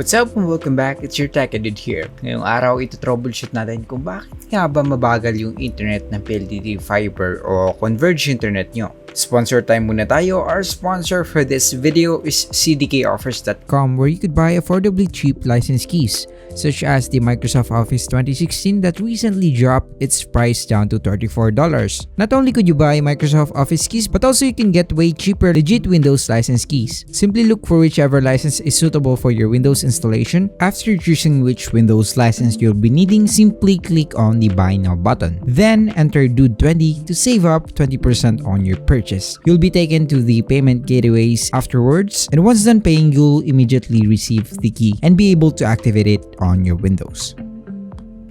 What's up and welcome back, it's your Tech Edit here. Ngayong araw, ito-troubleshoot natin kung bakit nga ba mabagal yung internet ng PLDT Fiber o Converge internet nyo. Sponsor time muna tayo. Our sponsor for this video is cdkoffers.com, where you could buy affordably cheap license keys, such as the Microsoft Office 2016 that recently dropped its price down to $34. Not only could you buy Microsoft Office keys, but also you can get way cheaper legit Windows license keys. Simply look for whichever license is suitable for your Windows installation. After choosing which Windows license you'll be needing, simply click on the Buy Now button. Then enter DUDE20 to save up 20% on your purchase. You'll be taken to the payment gateways afterwards, and once done paying, you'll immediately receive the key and be able to activate it on your Windows.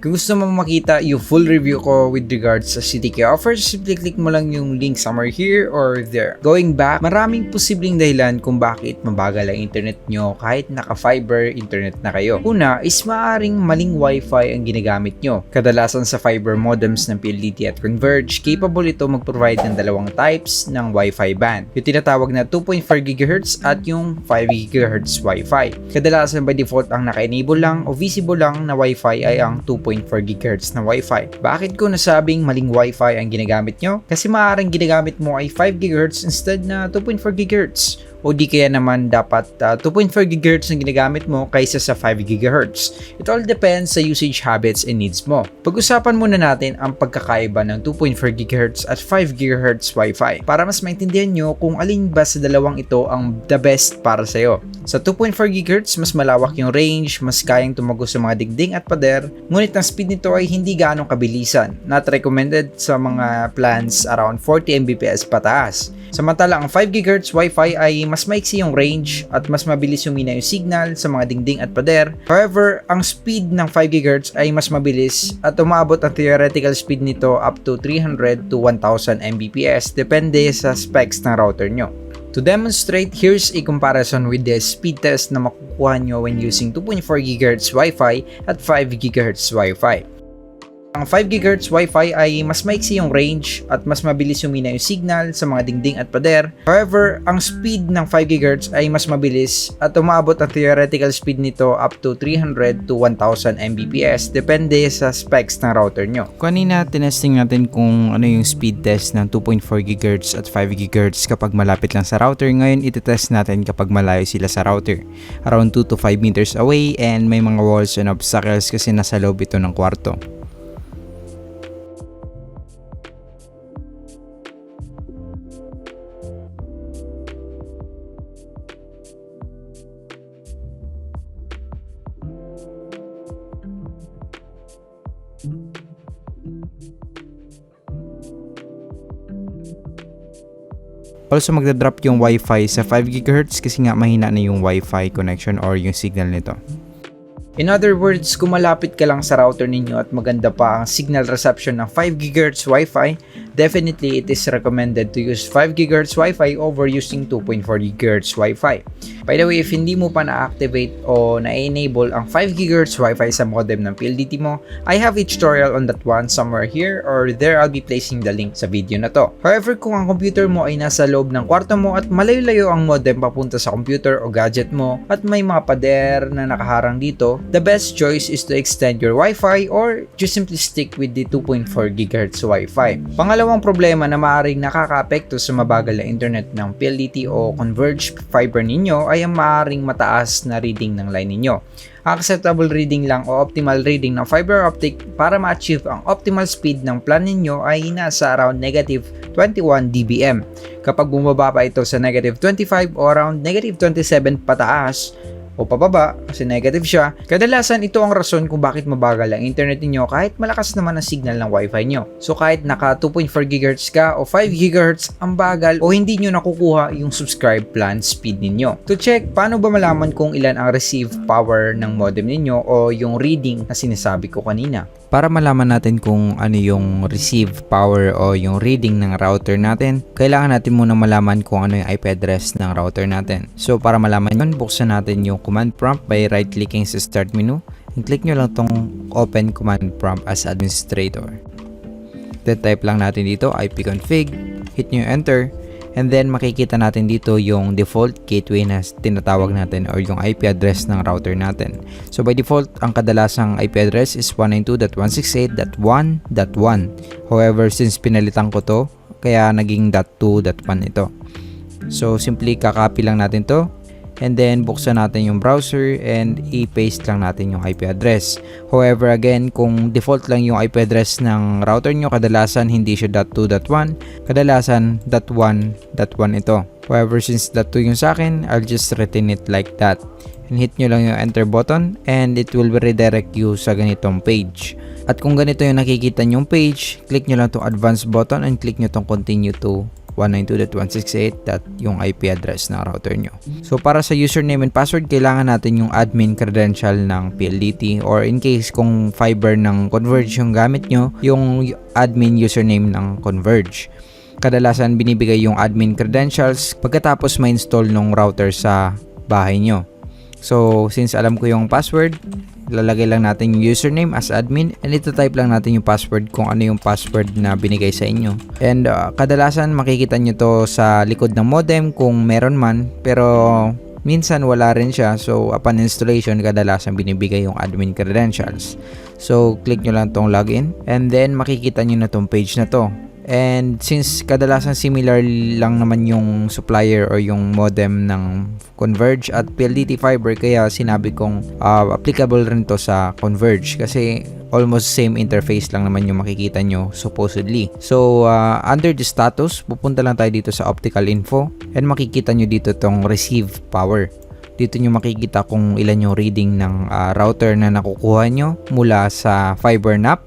Kung gusto mo makita yung full review ko with regards sa CDK offers, simply click mo lang yung link somewhere here or there. Going back, maraming posibleng dahilan kung bakit mabagal ang internet nyo kahit naka-fiber internet na kayo. Una is maaaring maling wifi ang ginagamit nyo. Kadalasan sa fiber modems ng PLDT at Converge, capable ito mag-provide ng dalawang types ng wifi band. Yung tinatawag na 2.4 GHz at yung 5 GHz wifi. Kadalasan by default ang naka-enable lang o visible lang na wifi ay ang 2.4 GHz na Wi-Fi. Bakit ko nasabing maling Wi-Fi ang ginagamit nyo? Kasi maaaring ginagamit mo ay 5 GHz instead na 2.4 GHz. O di kaya naman dapat 2.4 GHz ang ginagamit mo kaysa sa 5 GHz. It all depends sa usage habits and needs mo. Pag-usapan muna natin ang pagkakaiba ng 2.4 GHz at 5 GHz Wi-Fi para mas maintindihan nyo kung alin ba sa dalawang ito ang the best para sa'yo. Sa 2.4 GHz, mas malawak yung range, mas kayang tumagos sa mga dingding at pader, ngunit ang speed nito ay hindi gaanong kabilisan. Not recommended sa mga plans around 40 Mbps pataas. Samantala, ang 5 GHz Wi-Fi ay mas maiksi yung range at mas mabilis humina yung signal sa mga dingding at pader. However, ang speed ng 5 GHz ay mas mabilis at umabot ang theoretical speed nito up to 300 to 1000 Mbps depende sa specs ng router nyo. To demonstrate, here's a comparison with the speed test na makukuha nyo when using 2.4 GHz Wi-Fi at 5 GHz Wi-Fi. Ang 5 GHz Wi-Fi ay mas maiksi yung range at mas mabilis humina yung signal sa mga dingding at pader. However, ang speed ng 5 GHz ay mas mabilis at umabot ang theoretical speed nito up to 300 to 1000 Mbps depende sa specs ng router nyo. Kanina, tinesting natin kung ano yung speed test ng 2.4 GHz at 5 GHz kapag malapit lang sa router. Ngayon, itetest natin kapag malayo sila sa router. Around 2 to 5 meters away and may mga walls and obstacles kasi nasa loob ito ng kwarto. Also, magdadrop yung Wi-Fi sa 5 GHz kasi nga mahina na yung Wi-Fi connection or yung signal nito. In other words, kung malapit ka lang sa router ninyo at maganda pa ang signal reception ng 5 GHz Wi-Fi, definitely it is recommended to use 5 GHz Wi-Fi over using 2.4 GHz Wi-Fi. By the way, if hindi mo pa na-activate o na-enable ang 5 GHz Wi-Fi sa modem ng PLDT mo, I have a tutorial on that one somewhere here or there. I'll be placing the link sa video na to. However, kung ang computer mo ay nasa loob ng kwarto mo at malayo-layo ang modem papunta sa computer o gadget mo at may mga pader na nakaharang dito, the best choice is to extend your Wi-Fi or just simply stick with the 2.4 GHz Wi-Fi. Pangalawang problema na maaaring nakakaapekto sa mabagal na internet ng PLDT o Converge fiber ninyo ay ang maaaring mataas na reading ng line ninyo. Acceptable reading lang o optimal reading ng fiber optic para ma-achieve ang optimal speed ng plan ninyo ay nasa around negative 21 dBm. Kapag bumaba pa ito sa negative 25 o around negative 27 pataas, o pababa kasi negative siya, kadalasan ito ang rason kung bakit mabagal ang internet niyo kahit malakas naman ang signal ng Wi-Fi nyo. So kahit naka 2.4 GHz ka o 5 GHz, ang bagal o hindi nyo nakukuha yung subscribe plan speed ninyo. To check, paano ba malaman kung ilan ang receive power ng modem ninyo o yung reading na sinasabi ko kanina? Para malaman natin kung ano yung receive power o yung reading ng router natin, kailangan natin muna malaman kung ano yung IP address ng router natin. So para malaman yun, buksan natin yung command prompt by right-clicking sa start menu. And click nyo lang tong open command prompt as administrator. Then type lang natin dito ipconfig, hit nyo enter, And then makikita natin dito yung default gateway na tinatawag natin or yung IP address ng router natin. So by default, ang kadalasang IP address is 192.168.1.1. However, since pinalitan ko to, kaya naging .2.1 ito. So simply kakopy lang natin to. And then, buksan natin yung browser and i-paste lang natin yung IP address. However, again, kung default lang yung IP address ng router nyo, kadalasan hindi siya .2.1, kadalasan .1.1 ito. However, since .2 yung sa akin, I'll just retain it like that. And hit nyo lang yung enter button and it will redirect you sa ganitong page. At kung ganito yung nakikita nyong page, click nyo lang itong advanced button and click nyo itong continue to 192.168. yung IP address ng router nyo. So para sa username and password, kailangan natin yung admin credential ng PLDT, or in case kung fiber ng Converge yung gamit nyo, yung admin username ng Converge. Kadalasan binibigay yung admin credentials pagkatapos ma-install ng router sa bahay nyo. So since alam ko yung password, lalagay lang natin yung username as admin and ito-type lang natin yung password kung ano yung password na binigay sa inyo. And kadalasan makikita nyo to sa likod ng modem kung meron man, pero minsan wala rin siya. So upon installation, kadalasan binibigay yung admin credentials. So click nyo lang tong login and then makikita nyo na tong page na to. And since kadalasan similar lang naman yung supplier or yung modem ng Converge at PLDT Fiber, kaya sinabi kong applicable rin to sa Converge kasi almost same interface lang naman yung makikita nyo supposedly. So under the status, pupunta lang tayo dito sa optical info and makikita nyo dito tong receive power. Dito nyo makikita kung ilan yung reading ng router na nakukuha nyo mula sa fiber NAP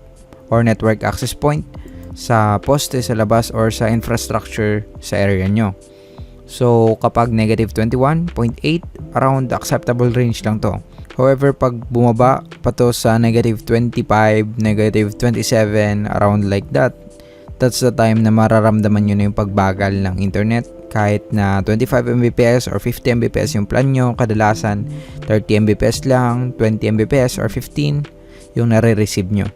or network access point, sa poste sa labas or sa infrastructure sa area nyo. So kapag negative 21.8, around acceptable range lang to. However, pag bumaba pa to sa negative 25, negative 27, around like that, that's the time na mararamdaman nyo na yung pagbagal ng internet. Kahit na 25 Mbps or 50 Mbps yung plan nyo, kadalasan 30 Mbps lang, 20 Mbps or 15 yung nare-receive nyo.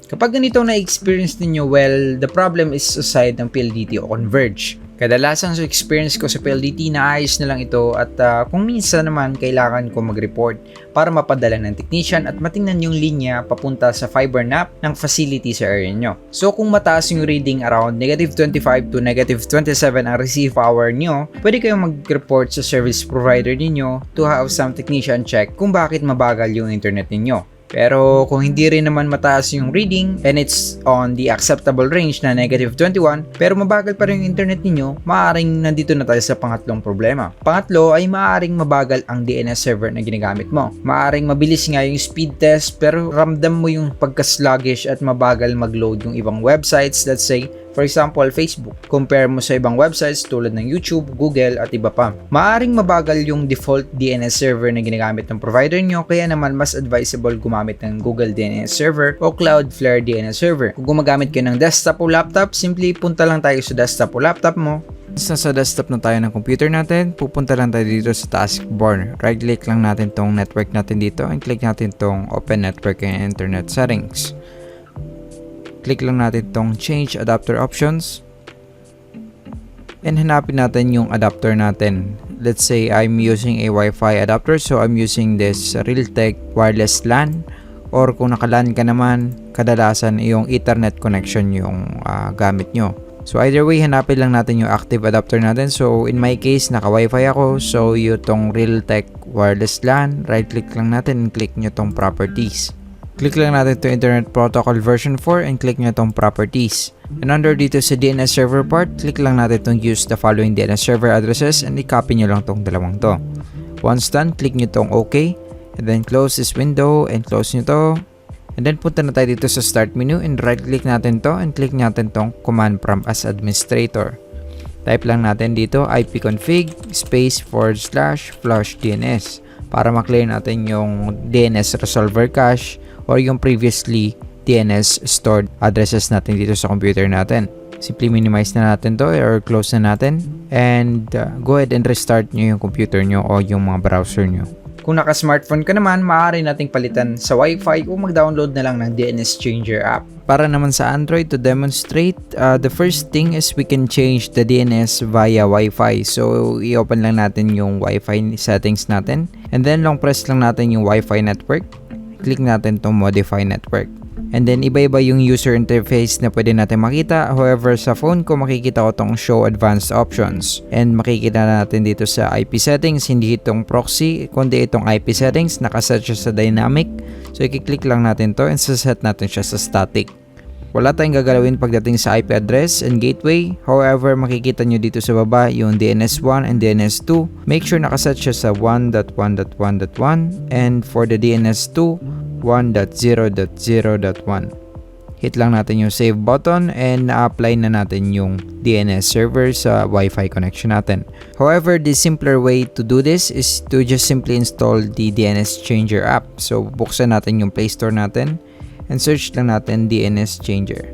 Kapag ganito na-experience ninyo, well, the problem is sa side ng PLDT o Converge. Kadalasan sa experience ko sa PLDT, naayos na lang ito at kung minsan naman kailangan ko mag-report para mapadala ng technician at matingnan yung linya papunta sa fiber NAP ng facility sa area nyo. So kung mataas yung reading around negative 25 to negative 27 ang receive power nyo, pwede kayong mag-report sa service provider ninyo to have some technician check kung bakit mabagal yung internet ninyo. Pero kung hindi rin naman mataas yung reading and it's on the acceptable range na negative 21 pero mabagal pa rin yung internet ninyo, maaaring nandito na tayo sa pangatlong problema. Pangatlo ay maaaring mabagal ang DNS server na ginagamit mo. Maaaring mabilis nga yung speed test pero ramdam mo yung pagka-sluggish at mabagal mag-load yung ibang websites, let's say for example, Facebook. Compare mo sa ibang websites tulad ng YouTube, Google at iba pa. Maaring mabagal yung default DNS server na ginagamit ng provider nyo, kaya naman mas advisable gumamit ng Google DNS server o Cloudflare DNS server. Kung gumagamit kayo ng desktop o laptop, simply punta lang tayo sa desktop o laptop mo. Sa desktop na tayo ng computer natin, pupunta lang tayo dito sa taskbar. Right click lang natin tong network natin dito and click natin tong Open Network and Internet Settings. Click lang natin tong Change Adapter Options and hanapin natin yung adapter natin. Let's say I'm using a Wi-Fi adapter, so I'm using this Realtek wireless LAN, or kung naka-LAN ka naman, kadalasan yung Ethernet connection yung gamit nyo. So either way, hanapin lang natin yung active adapter natin. So in my case, naka-Wi-Fi ako, so yung tong Realtek wireless LAN, right click lang natin and click nyo tong Properties. Click lang natin to Internet Protocol version 4 and click nyo itong Properties. And under dito sa DNS server part, click lang natin itong Use the following DNS server addresses and i-copy nyo lang itong dalawang to. Once done, click nyo itong OK. And then close this window and close nyo to. And then punta na tayo dito sa Start menu and right click natin to and click natin itong Command Prompt as Administrator. Type lang natin dito ipconfig /flush DNS para ma-clear natin yung DNS resolver cache or yung previously DNS stored addresses natin dito sa computer natin. Simply minimize na natin to or close na natin and go ahead and restart nyo yung computer nyo o yung mga browser nyo. Kung naka-smartphone ka naman, maaari nating palitan sa Wi-Fi o mag-download na lang ng DNS Changer app. Para naman sa Android, to demonstrate, the first thing is we can change the DNS via Wi-Fi. So, i-open lang natin yung Wi-Fi settings natin. And then, long press lang natin yung Wi-Fi network. Click natin itong Modify Network. And then, iba-iba yung user interface na pwede natin makita. However, sa phone ko, makikita ko itong Show Advanced Options. And makikita natin dito sa IP settings, hindi itong proxy, kundi itong IP settings. Nakaset siya sa dynamic. So, i-click lang natin to and saset natin siya sa static. Wala tayong gagalawin pagdating sa IP address and gateway. However, makikita nyo dito sa baba yung DNS1 and DNS2. Make sure nakaset siya sa 1.1.1.1 and for the DNS2, 1.0.0.1. Hit lang natin yung save button and na-apply na natin yung DNS server sa Wi-Fi connection natin. However, the simpler way to do this is to just simply install the DNS Changer app. So, buksan natin yung Play Store natin and search lang natin DNS Changer.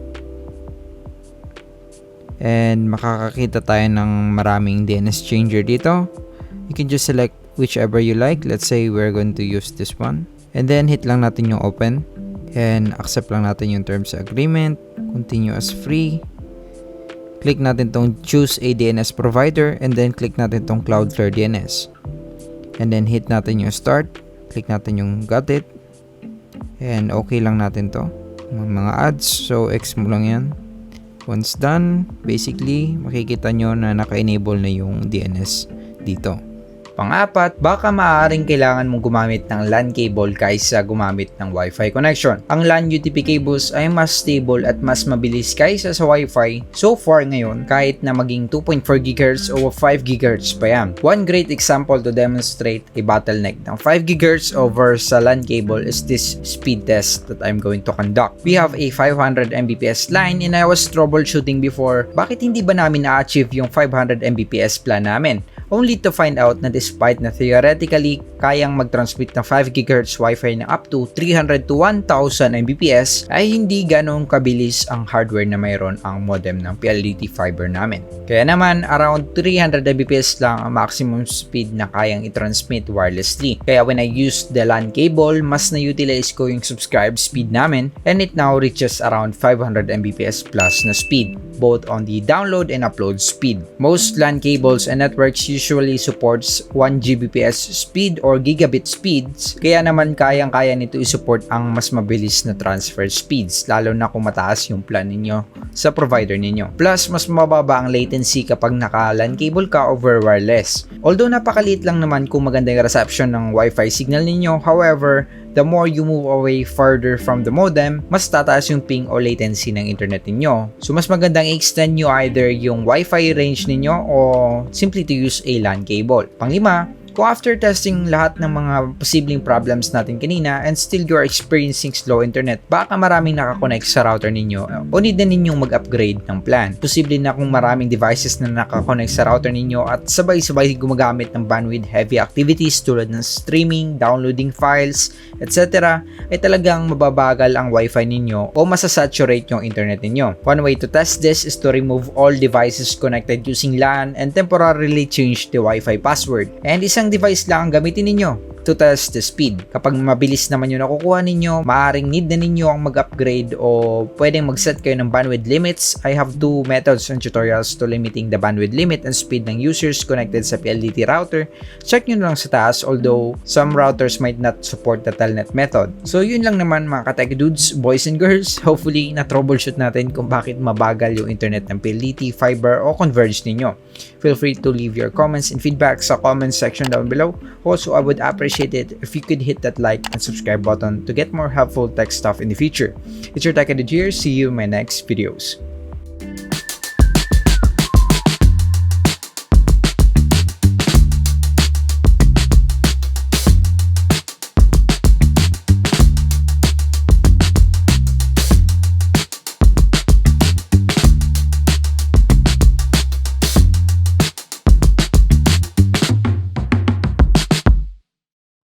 And makakakita tayo ng maraming DNS Changer dito. You can just select whichever you like. Let's say we're going to use this one. And then, hit lang natin yung open. And accept lang natin yung terms agreement. Continue as free. Click natin tong choose a DNS provider. And then, click natin tong Cloudflare DNS. And then, hit natin yung start. Click natin yung got it. And okay lang natin to. Mga ads. So, X mo lang yan. Once done, basically, makikita nyo na naka-enable na yung DNS dito. Pang-apat, baka maaaring kailangan mong gumamit ng LAN cable kaysa gumamit ng Wi-Fi connection. Ang LAN UTP cables ay mas stable at mas mabilis kaysa sa Wi-Fi so far ngayon kahit na maging 2.4 GHz o 5 GHz pa yan. One great example to demonstrate a bottleneck ng 5 GHz over sa LAN cable is this speed test that I'm going to conduct. We have a 500 Mbps line and I was troubleshooting before bakit hindi ba namin na-achieve yung 500 Mbps plan namin? Only to find out na despite na theoretically kayang mag-transmit ng 5 GHz Wi-Fi na up to 300 to 1000 Mbps ay hindi ganong kabilis ang hardware na mayroon ang modem ng PLDT fiber namin. Kaya naman around 300 Mbps lang ang maximum speed na kayang i-transmit wirelessly. Kaya when I used the LAN cable, mas na-utilize ko yung subscribe speed namin and it now reaches around 500 Mbps plus na speed both on the download and upload speed. Most LAN cables and networks usually supports 1 Gbps speed or gigabit speeds, kaya naman kayang-kaya nito i-support ang mas mabilis na transfer speeds, lalo na kung mataas yung plan ninyo sa provider ninyo. Plus, mas mababa ang latency kapag naka-LAN cable ka over wireless. Although napakaliit lang naman kung maganda yung reception ng Wi-Fi signal ninyo, however, the more you move away further from the modem, mas tataas yung ping o latency ng internet ninyo. So, mas magandang i-extend nyo either yung Wi-Fi range ninyo o simply to use a LAN cable. Pang-lima, kung after testing lahat ng mga posibleng problems natin kanina and still you are experiencing slow internet, baka maraming nakakonect sa router ninyo o need na ninyong mag-upgrade ng plan. Posible na kung maraming devices na nakakonect sa router ninyo at sabay-sabay gumagamit ng bandwidth-heavy activities tulad ng streaming, downloading files, etc. ay talagang mababagal ang Wi-Fi ninyo o masasaturate yung internet ninyo. One way to test this is to remove all devices connected using LAN and temporarily change the Wi-Fi password. And isang device lang ang gamitin ninyo to test the speed. Kapag mabilis naman yung nakukuha ninyo, maaaring need na ninyo ang mag-upgrade o pwedeng mag-set kayo ng bandwidth limits. I have two methods and tutorials to limiting the bandwidth limit and speed ng users connected sa PLDT router. Check nyo lang sa taas, although some routers might not support the telnet method. So yun lang naman mga ka-tech dudes, boys and girls. Hopefully na-troubleshoot natin kung bakit mabagal yung internet ng PLDT, fiber o converge ninyo. Feel free to leave your comments and feedback sa comment section down below. Also, I would appreciate it if you could hit that like and subscribe button to get more helpful tech stuff in the future. It's your Tech Edit here. See you in my next videos.